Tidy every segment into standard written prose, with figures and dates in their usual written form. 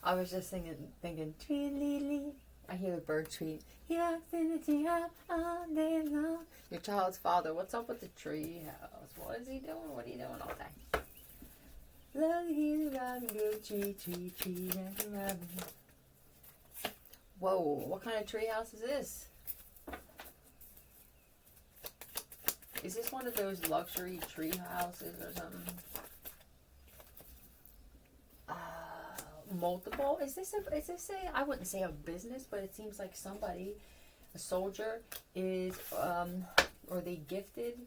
I was just thinking, tree lily. I hear the bird tweet. He walks in the tree house all day long. Your child's father, what's up with the tree house? What is he doing? What are you doing all day? Love you, Robin, go tree, tree, tree, like a robin. Whoa, what kind of tree house is this? Is this one of those luxury tree houses or something? Multiple. Is this a? I wouldn't say a business, but it seems like somebody, a soldier, is or they gifted.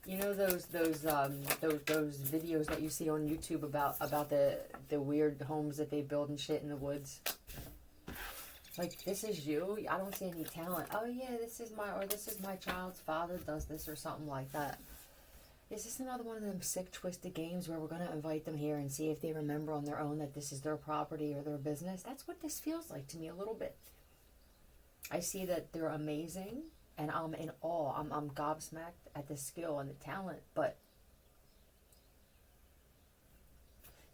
You know those videos that you see on YouTube about the weird homes that they build and shit in the woods. Like, this is you. I don't see any talent. Oh yeah, this is my child's father does this or something like that. Is this another one of them sick, twisted games where we're going to invite them here and see if they remember on their own that this is their property or their business? That's what this feels like to me a little bit. I see that they're amazing, and I'm in awe. I'm gobsmacked at the skill and the talent, but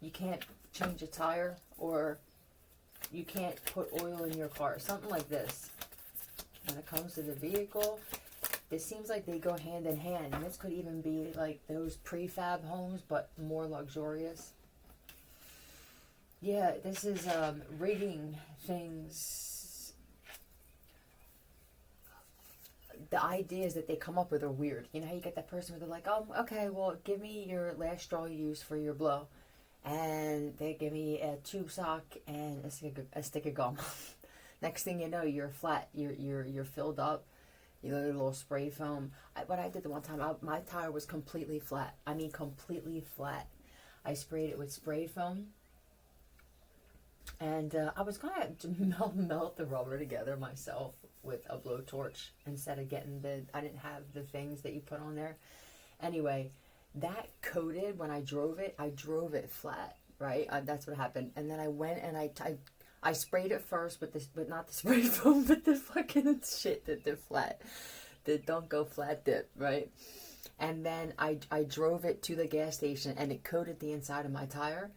you can't change a tire or you can't put oil in your car. Something like this. When it comes to the vehicle, it seems like they go hand in hand, and this could even be like those prefab homes, but more luxurious. Yeah, this is rigging things. The ideas that they come up with are weird. You know how you get that person where they're like, okay, well, give me your last straw you used for your blow. And they give me a tube sock and a stick of gum. Next thing you know, you're flat. You're filled up. You know, a little spray foam. What I did the one time, my tire was completely flat. I mean, completely flat. I sprayed it with spray foam. And I was going to melt the rubber together myself with a blowtorch instead of getting I didn't have the things that you put on there. Anyway, that coated, when I drove it flat, right? That's what happened. And then I went and I sprayed it first but not the spray foam, but the fucking shit that the flat, the don't go flat dip, right? And then I drove it to the gas station and it coated the inside of my tire.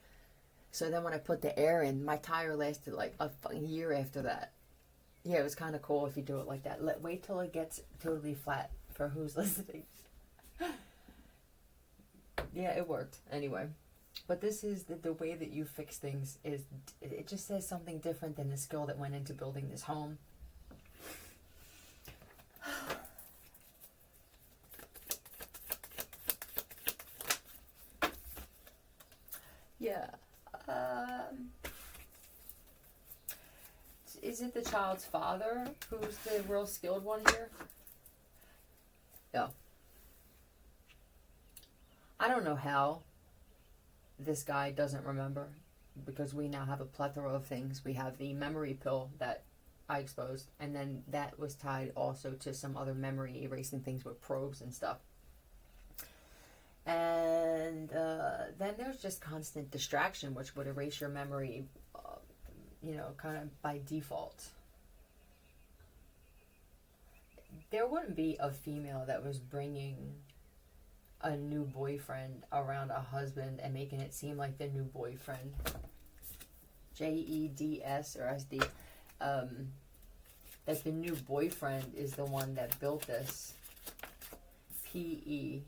So then when I put the air in, my tire lasted like a fucking year after that. Yeah, it was kind of cool if you do it like that. Wait till it gets totally flat for who's listening. Yeah, it worked. Anyway. But this is the way that you fix things is, it just says something different than the skill that went into building this home. Yeah. Is it the child's father who's the real skilled one here? Yeah. I don't know how this guy doesn't remember, because we now have a plethora of things. We have the memory pill that I exposed, and then that was tied also to some other memory erasing things with probes and stuff. And then there's just constant distraction, which would erase your memory, kind of by default. There wouldn't be a female that was bringing a new boyfriend around a husband and making it seem like the new boyfriend. JEDS or SD. That the new boyfriend is the one that built this. PEELWP.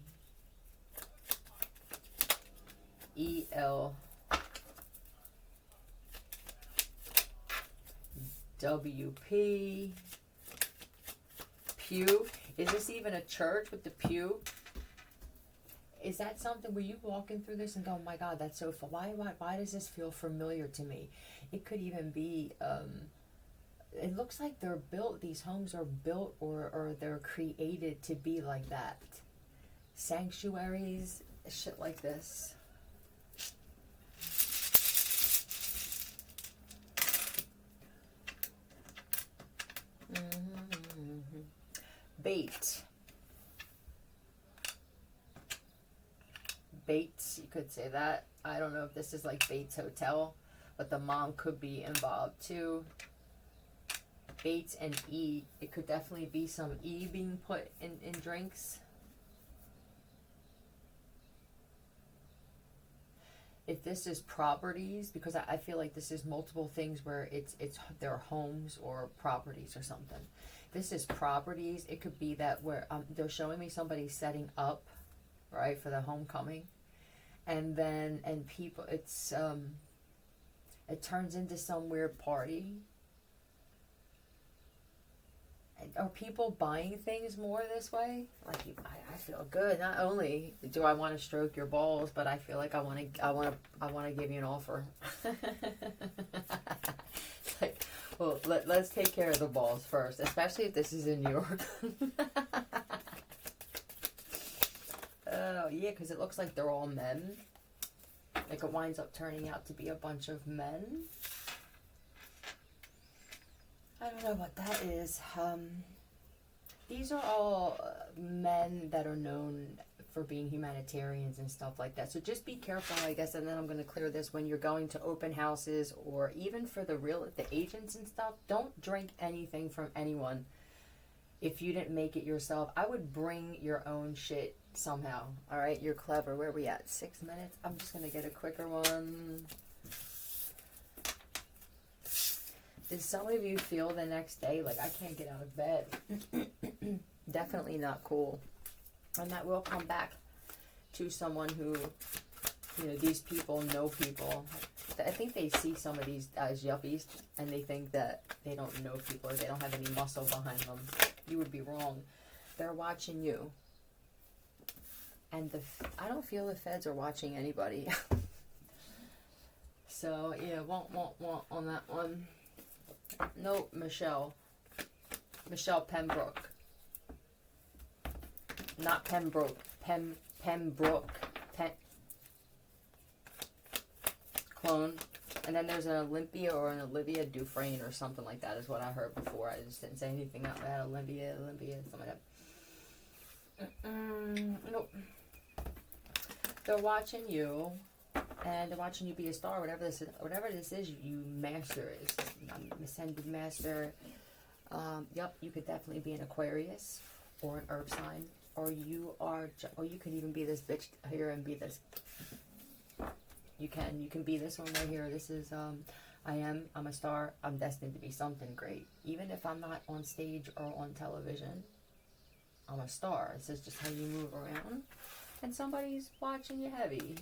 Pew. Is this even a church with the pew? Is that something where you walking through this and go, oh my God, that's so fun. Why does this feel familiar to me? It could even be, it looks like they're built, these homes are built or they're created to be like that. Sanctuaries, shit like this. Bait. Bates, you could say that. I don't know if this is like Bates Hotel, but the mom could be involved too. Bates and E. It could definitely be some E being put in drinks. if this is properties, because I feel like this is multiple things where it's their homes or properties or something. This is properties. It could be that where they're showing me somebody setting up, right, for the homecoming, and then people, it's it turns into some weird party. Are people buying things more this way? Like, I feel good. Not only do I want to stroke your balls, but I feel like I want to give you an offer. Like, well, let's take care of the balls first, especially if this is in New York. Oh yeah, because it looks like they're all men. Like, it winds up turning out to be a bunch of men. I don't know what that is. These are all men that are known for being humanitarians and stuff like that. So just be careful, I guess, and then I'm going to clear this. When you're going to open houses or even for the agents and stuff, don't drink anything from anyone if you didn't make it yourself. I would bring your own shit somehow. All right, you're clever. Where are we at? 6 minutes? I'm just going to get a quicker one. Did some of you feel the next day like, I can't get out of bed? Definitely not cool. And that will come back to someone who, you know, these people know people. I think they see some of these as yuppies and they think that they don't know people or they don't have any muscle behind them. You would be wrong. They're watching you. And I don't feel the feds are watching anybody. So, yeah, won't on that one. Nope, Michelle Pembroke. Not Pembroke. Pembroke. Clone. And then there's an Olympia or an Olivia Dufresne or something like that is what I heard before. I just didn't say anything out loud. Olympia, something like that. Nope. They're watching you. And they're watching you be a star, whatever this is, you master is. Ascended master. Yep, you could definitely be an Aquarius or an Earth sign, or you could even be this bitch here and be this. You can be this one right here. This is I'm a star. I'm destined to be something great. Even if I'm not on stage or on television, I'm a star. This is just how you move around, and somebody's watching you heavy.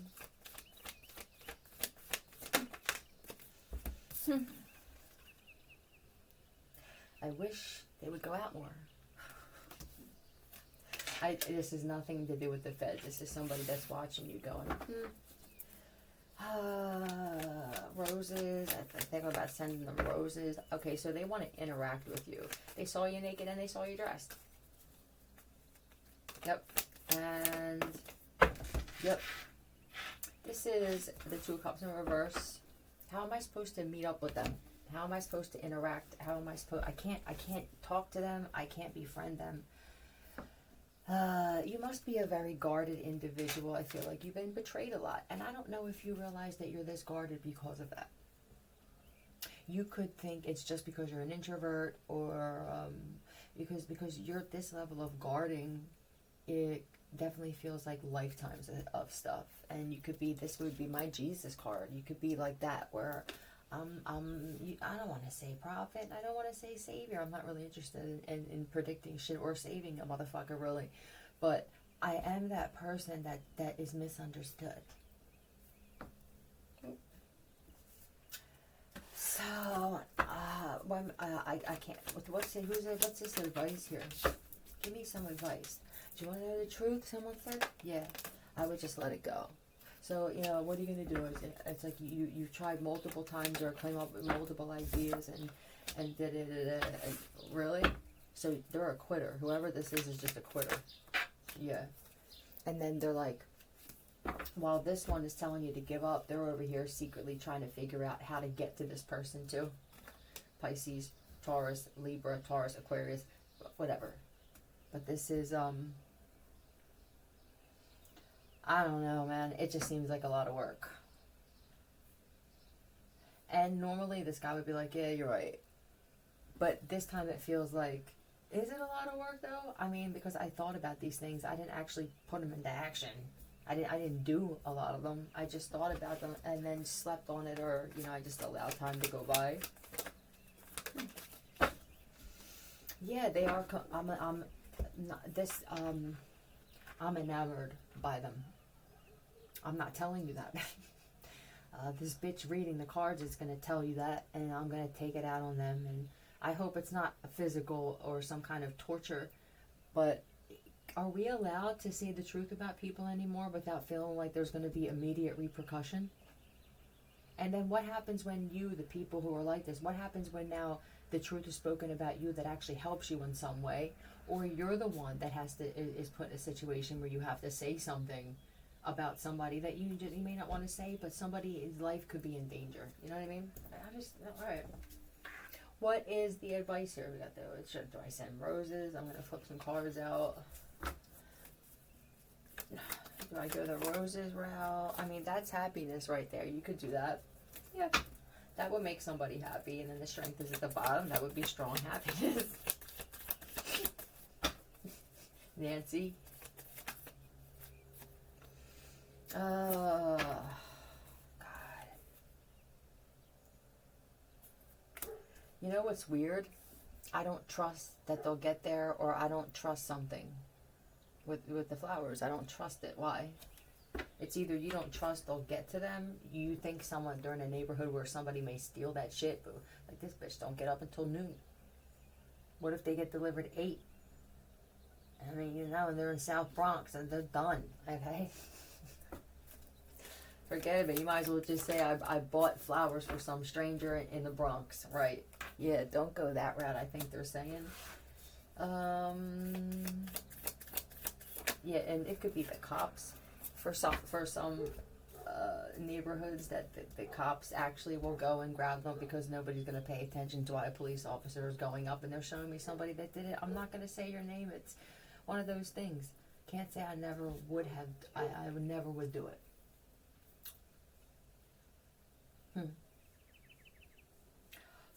I wish they would go out more. This has nothing to do with the Fed. This is somebody that's watching you going, roses. I think I'm about sending them roses. Okay, so they want to interact with you. They saw you naked and they saw you dressed. Yep. And, yep. This is the Two of Cups in reverse. How am I supposed to meet up with them? How am I supposed to interact? How am I supposed? I can't talk to them. I can't befriend them. You must be a very guarded individual. I feel like you've been betrayed a lot, and I don't know if you realize that you're this guarded because of that. You could think it's just because you're an introvert, or because you're at this level of guarding. It definitely feels like lifetimes of stuff, and you could be, this would be my Jesus card. You could be like that, where I don't want to say prophet, I don't want to say savior. I'm not really interested in predicting shit or saving a motherfucker, really, but I am that person that is misunderstood. So I can't. What's this advice here? Give me some advice. Do you want to know the truth? Someone said, yeah. I would just let it go. So, you know, what are you going to do? It's like you've tried multiple times or came up with multiple ideas and really? So they're a quitter. Whoever this is just a quitter. Yeah. And then they're like, while this one is telling you to give up, they're over here secretly trying to figure out how to get to this person too. Pisces, Taurus, Libra, Taurus, Aquarius, whatever. But this is, I don't know, man. It just seems like a lot of work. And normally this guy would be like, yeah, you're right. But this time it feels like, is it a lot of work though? I mean, because I thought about these things. I didn't actually put them into action. I didn't do a lot of them. I just thought about them and then slept on it, or I just allowed time to go by. Yeah, they are. I'm not this. I'm enamored by them. I'm not telling you that. This bitch reading the cards is gonna tell you that, and I'm gonna take it out on them. And I hope it's not physical or some kind of torture. But are we allowed to say the truth about people anymore without feeling like there's gonna be immediate repercussion? And then what happens when the people who are like this, what happens when now the truth is spoken about you that actually helps you in some way, or you're the one that is put in a situation where you have to say something about somebody that you may not want to say, but somebody's life could be in danger. You know what I mean? All right. What is the advice here? We got do I send roses? I'm going to flip some cards out. Do I go the roses route? I mean, that's happiness right there. You could do that. Yeah. That would make somebody happy. And then the strength is at the bottom. That would be strong happiness. Nancy. God. You know what's weird? I don't trust that they'll get there, or I don't trust something with the flowers. I don't trust it. Why? It's either you don't trust they'll get to them, you think someone, they're in a neighborhood where somebody may steal that shit, but like, this bitch don't get up until noon. What if they get delivered 8? I mean, and they're in South Bronx and they're done, okay? Forget it, but you might as well just say I bought flowers for some stranger in the Bronx, right? Yeah, don't go that route, I think they're saying. Yeah, and it could be the cops. For some neighborhoods that the cops actually will go and grab them because nobody's going to pay attention to why a police officer is going up and they're showing me somebody that did it. I'm not going to say your name. It's one of those things. Can't say I never would have. I would never would do it.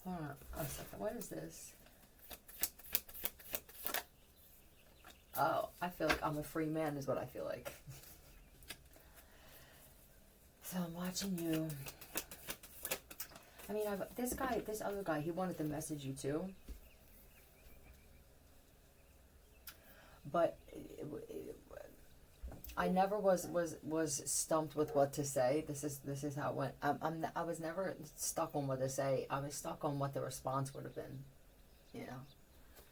Hold on a second. What is this? Oh, I feel like I'm a free man is what I feel like. So I'm watching you. I mean, this other guy, he wanted to message you too. But I never was stumped with what to say. This is how it went. I was never stuck on what to say. I was stuck on what the response would have been. You know,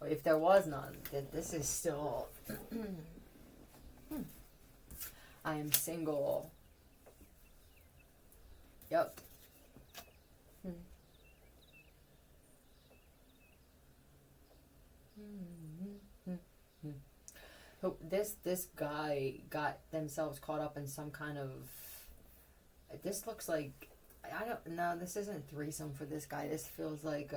or if there was none, this is still. I am single. Yep. So this guy got themselves caught up in some kind of. This looks like, I don't know. This isn't threesome for this guy. This feels like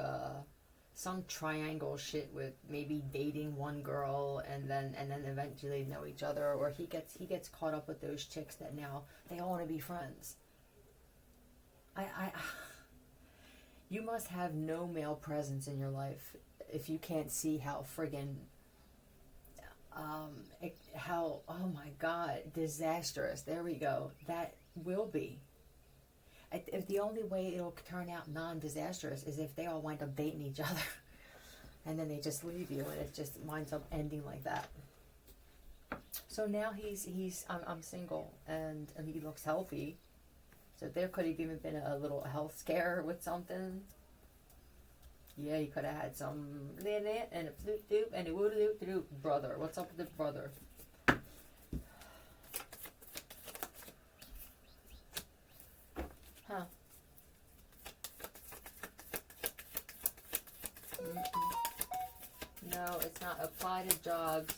some triangle shit with maybe dating one girl and then eventually know each other, or he gets caught up with those chicks that now they all want to be friends. You must have no male presence in your life if you can't see how friggin' oh my god, disastrous. There we go. That will be. If the only way it'll turn out non-disastrous is if they all wind up dating each other, and then they just leave you, and it just winds up ending like that. So now I'm single, and he looks healthy. So there could have even been a little health scare with something. Yeah, he could have had some and a flute doop and a woo doop doop. Brother, what's up with the brother? Huh? No, it's not. Apply to jobs.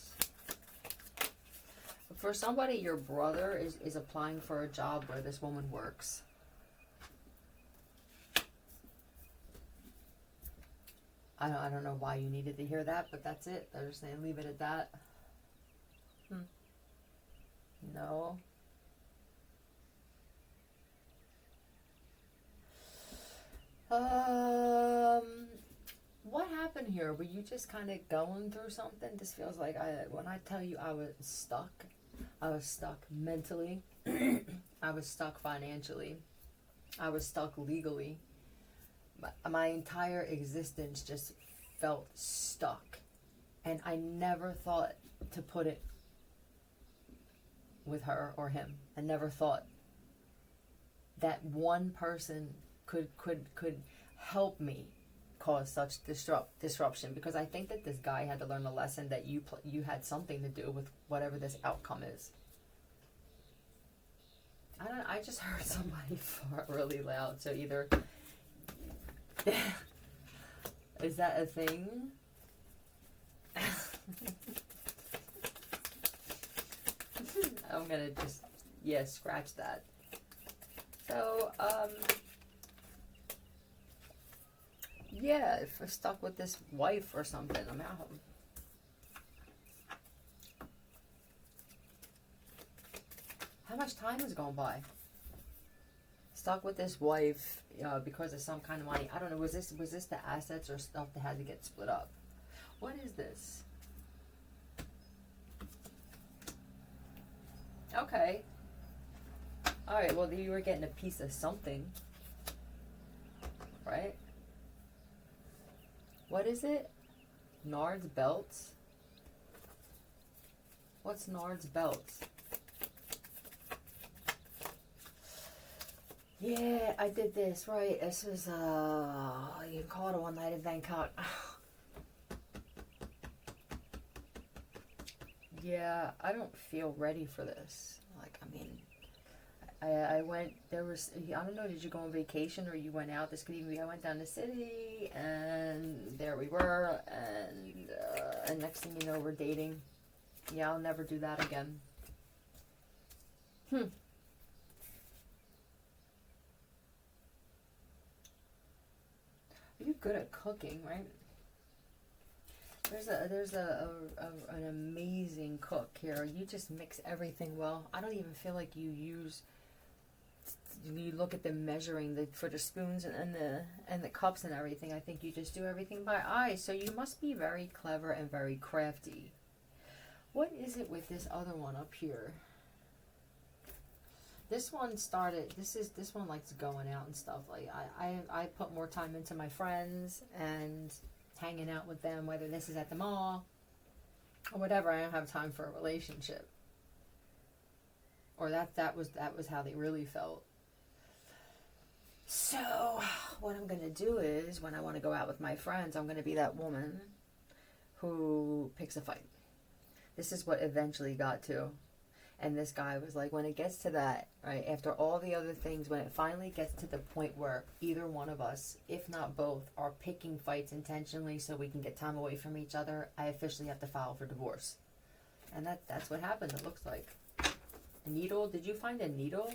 For somebody, your brother is applying for a job where this woman works. I don't know why you needed to hear that, but that's it. They're just saying leave it at that. No. What happened here? Were you just kind of going through something? This feels like when I tell you I was stuck, I was stuck mentally. I was stuck financially. I was stuck legally. My entire existence just felt stuck. And I never thought to put it with her or him. I never thought that one person could help me cause such disruption, because I think that this guy had to learn a lesson that you had something to do with whatever this outcome is. I just heard somebody fart really loud, so either is that a thing? I'm gonna just scratch that. So if we're stuck with this wife or something, I'm out. How much time has gone by? Stuck with this wife because of some kind of money. I don't know. Was this the assets or stuff that had to get split up? What is this? Okay. All right. Well, you were getting a piece of something, right? What is it? Nard's belts? What's Nard's belts? Yeah, I did this, right. This is, you call it a one-night in Bangkok. Yeah, I don't feel ready for this. Like, I mean, I went, there was, I don't know, did you go on vacation or you went out? This could even be, I went down the city, and there we were, and next thing you know, we're dating. Yeah, I'll never do that again. You're good at cooking, right? There's an amazing cook here. You just mix everything well. I don't even feel like you look at the measuring for the spoons and the cups and everything. I think you just do everything by eye. So you must be very clever and very crafty. What is it with this other one up here? This one started, this one likes going out and stuff. Like, I put more time into my friends and hanging out with them, whether this is at the mall or whatever. I don't have time for a relationship. Or that was how they really felt. So, what I'm going to do is, when I want to go out with my friends, I'm going to be that woman who picks a fight. This is what eventually got to. And this guy was like, when it gets to that, right, after all the other things, when it finally gets to the point where either one of us, if not both, are picking fights intentionally so we can get time away from each other, I officially have to file for divorce. And that's what happened, it looks like. A needle? Did you find a needle?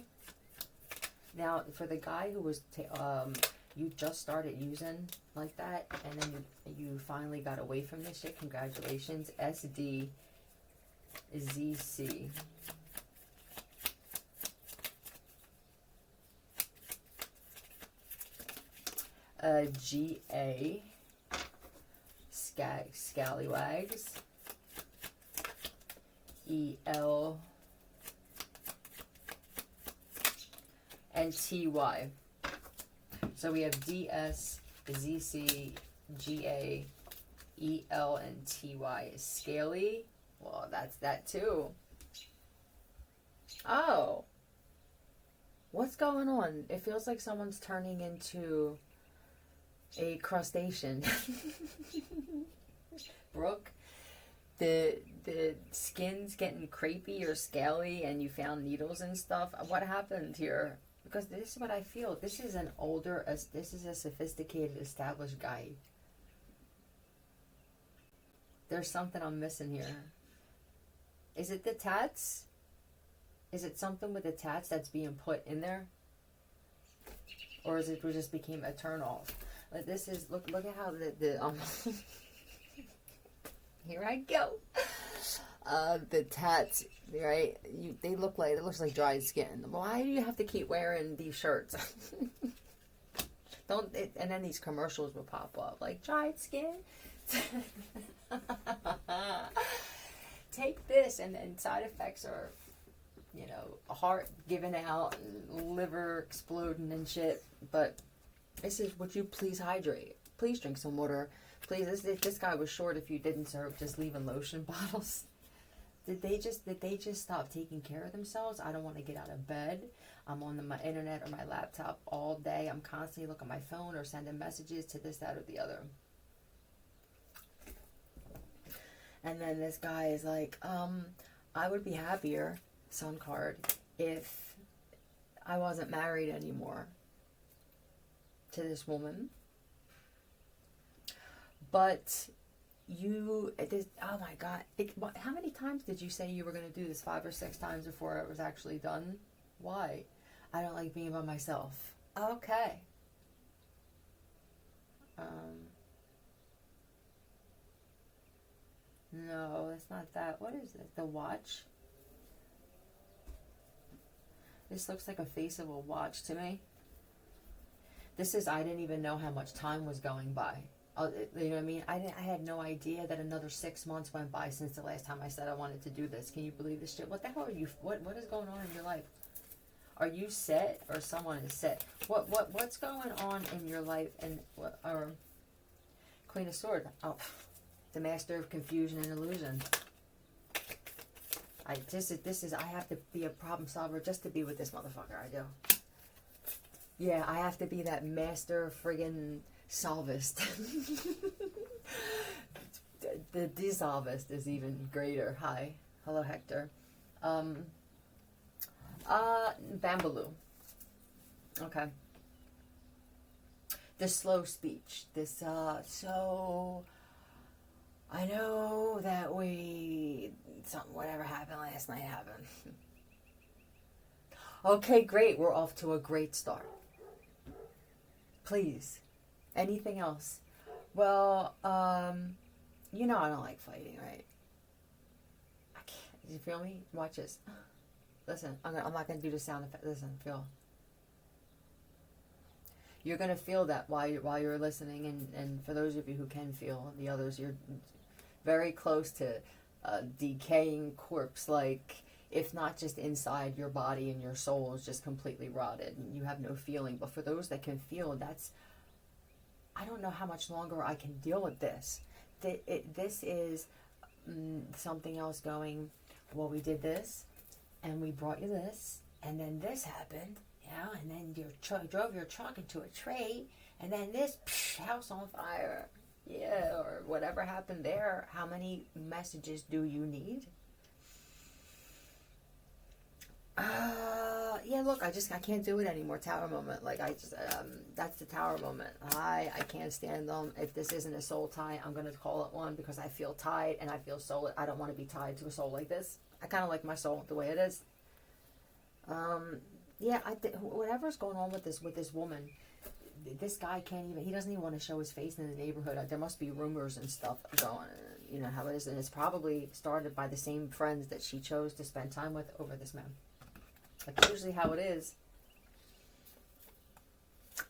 Now, for the guy who was, you just started using like that, and then you finally got away from this shit, congratulations. SDZC. GA, Scallywags, EL, and TY. So we have DS, ZC, GA, EL, and TY. Scaly? Well, that's that too. Oh. What's going on? It feels like someone's turning into a crustacean. Brooke, the skin's getting crepey or scaly and you found needles and stuff. What happened here? Because this is what I feel. This is this is a sophisticated, established guy. There's something I'm missing here. Is it the tats? Is it something with the tats that's being put in there? Or is it just became a turn off? Like this is, look at how the here I go. The tats, right? It looks like dried skin. Why do you have to keep wearing these shirts? And then these commercials will pop up like dried skin. Take this, and then side effects are you know, heart giving out, and liver exploding and shit. But this is, would you please hydrate? Please drink some water. Please, this guy was short if you didn't serve just leaving lotion bottles. Did they just stop taking care of themselves? I don't want to get out of bed. I'm on my internet or my laptop all day. I'm constantly looking at my phone or sending messages to this, that, or the other. And then this guy is like, I would be happier, sun card, if I wasn't married anymore to this woman. But oh my God. How many times did you say you were going to do this? 5 or 6 times before it was actually done? Why? I don't like being by myself. Okay. No, it's not that. What is it? The watch? This looks like a face of a watch to me. This is, I didn't even know how much time was going by. You know what I mean? I had no idea that another 6 months went by since the last time I said I wanted to do this. Can you believe this shit? What the hell are you, what is going on in your life? Are you set or someone is set? What's going on in your life? And or Queen of Swords. Oh, the master of confusion and illusion. I have to be a problem solver just to be with this motherfucker. I do. Yeah, I have to be that master friggin' solvist. The dissolvist is even greater. Hi. Hello, Hector. Bambaloo. Okay. The slow speech. This, so... I know that whatever happened last night happened. Okay, great. We're off to a great start. Please. Anything else? Well, you know I don't like fighting, right? I can't. You feel me? Watch this. Listen, I'm not going to do the sound effect. Listen, feel. You're going to feel that while you're listening, and for those of you who can feel, the others, you're very close to a decaying corpse, like, if not just inside your body and your soul is just completely rotted and you have no feeling. But for those that can feel, I don't know how much longer I can deal with this. This is something else going, well, we did this, and we brought you this, and then this happened, and then you drove your truck into a tree, and then this, house on fire, or whatever happened there. How many messages do you need? Yeah, look, I can't do it anymore. Tower moment. Like, that's the tower moment. I can't stand them. If this isn't a soul tie, I'm going to call it one, because I feel tied and I feel soul. I don't want to be tied to a soul like this. I kind of like my soul the way it is. Yeah, whatever's going on with this woman, this guy he doesn't even want to show his face in the neighborhood. There must be rumors and stuff going, you know how it is. And it's probably started by the same friends that she chose to spend time with over this man. That's usually how it is.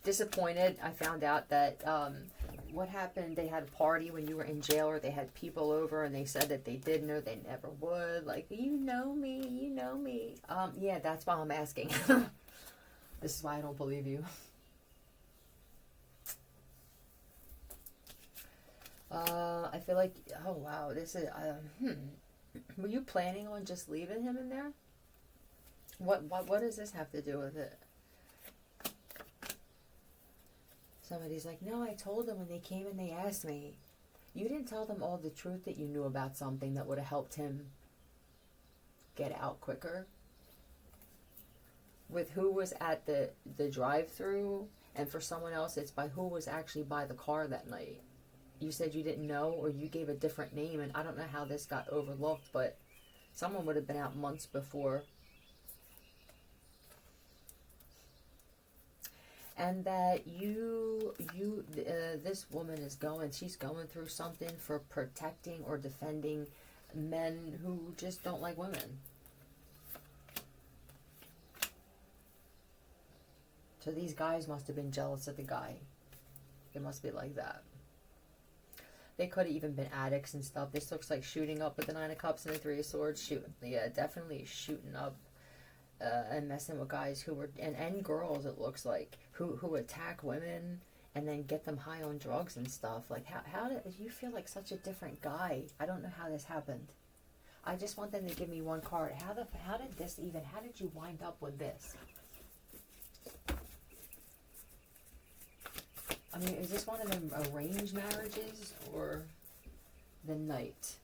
Disappointed. I found out that what happened, they had a party when you were in jail, or they had people over and they said that they didn't or they never would. Like, you know me. Yeah, that's why I'm asking. This is why I don't believe you. I feel like, oh wow, this is, were you planning on just leaving him in there? What does this have to do with it? Somebody's like, no, I told them when they came and they asked me. You didn't tell them all the truth that you knew about something that would have helped him get out quicker. With who was at the drive-thru, and for someone else, it's by who was actually by the car that night. You said you didn't know, or you gave a different name, and I don't know how this got overlooked, but someone would have been out months before. And that this woman she's going through something for protecting or defending men who just don't like women. So these guys must have been jealous of the guy. It must be like that. They could have even been addicts and stuff. This looks like shooting up with the 9 of Cups and the 3 of Swords. Yeah, definitely shooting up. and messing with guys who were and girls, it looks like, who attack women and then get them high on drugs and stuff. Like, how did you feel like such a different guy? I don't know how this happened. I just want them to give me one card. How did you wind up with this? I mean, is this one of them arranged marriages or the Knight?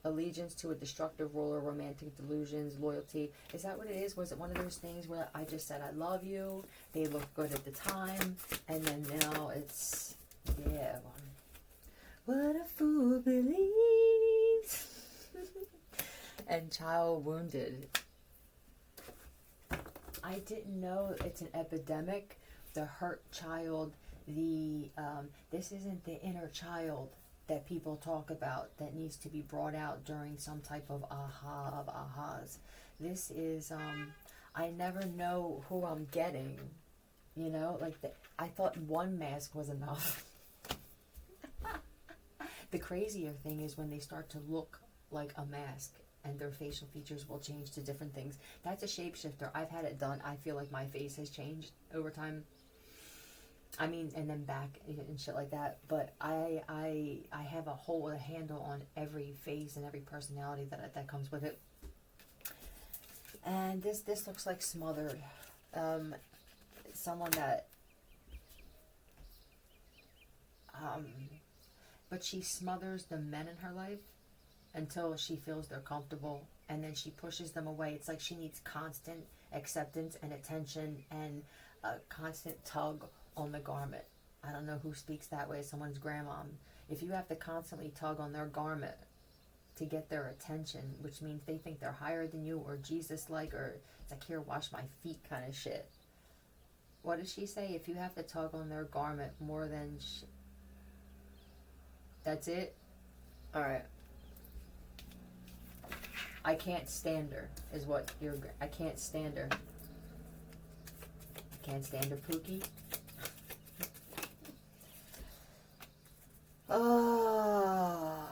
Allegiance to a destructive ruler, romantic delusions, loyalty. Is that what it is? Was it one of those things where I just said I love you, they looked good at the time, and then now it's, yeah. What a fool believes. And child wounded. I didn't know it's an epidemic. The hurt child, this isn't the inner child that people talk about that needs to be brought out during some type of ahas. This is, I never know who I'm getting, you know, like, I thought one mask was enough. The crazier thing is when they start to look like a mask and their facial features will change to different things. That's a shapeshifter. I've had it done. I feel like my face has changed over time. I mean, and then back and shit like that. But I have a whole handle on every face and every personality that comes with it. And this looks like smothered. Someone that, but she smothers the men in her life until she feels they're comfortable, and then she pushes them away. It's like she needs constant acceptance and attention and a constant tug on the garment. I don't know who speaks that way, someone's grandma. If you have to constantly tug on their garment to get their attention, which means they think they're higher than you or Jesus-like, or it's like, here, wash my feet kind of shit. What does she say? If you have to tug on their garment more than... That's it? Alright. I can't stand her, is what you're... I can't stand her. I can't stand her, Pookie. Oh,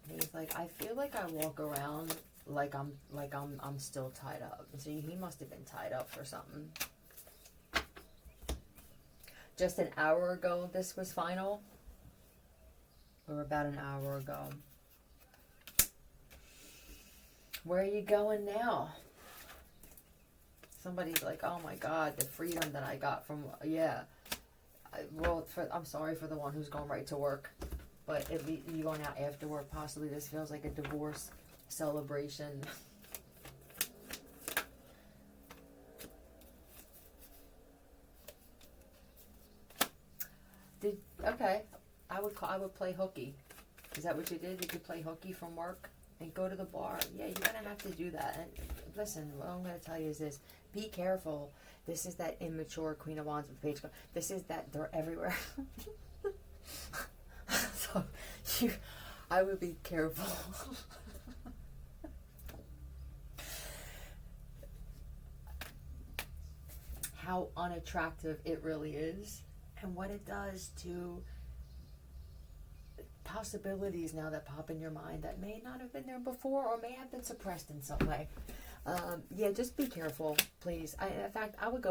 he's like, I feel like I walk around like I'm still tied up. So he must have been tied up for something. Just an hour ago, this was final, or about an hour ago. Where are you going now? Somebody's like, oh my God, the freedom that I got from, yeah. I'm sorry for the one who's going right to work. But at least you going out after work, possibly this feels like a divorce celebration. Okay, I would play hooky. Is that what you did? Did you play hooky from work and go to the bar? Yeah, you're gonna have to do that. And listen, what I'm gonna tell you is this: be careful. This is that immature Queen of Wands with Page. This is that they're everywhere. So I would be careful. How unattractive it really is, and what it does to possibilities now that pop in your mind that may not have been there before or may have been suppressed in some way. Yeah, just be careful, please. In fact, I would,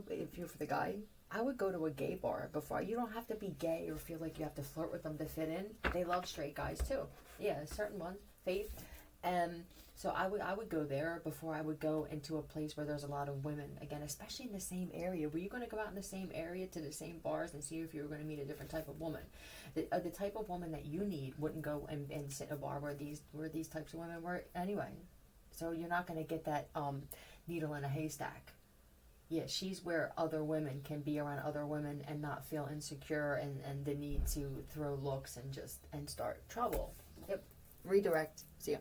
if you're for the guy, I would go to a gay bar before. You don't have to be gay or feel like you have to flirt with them to fit in. They love straight guys too. Yeah, certain ones, Faith. So I would go there before I would go into a place where there's a lot of women. Again, especially in the same area. Were you going to go out in the same area to the same bars and see if you were going to meet a different type of woman? The type of woman that you need wouldn't go and sit in a bar where these types of women were anyway. So you're not going to get that needle in a haystack. Yeah, she's where other women can be around other women and not feel insecure and the need to throw looks and start trouble. Yep. Redirect. See ya.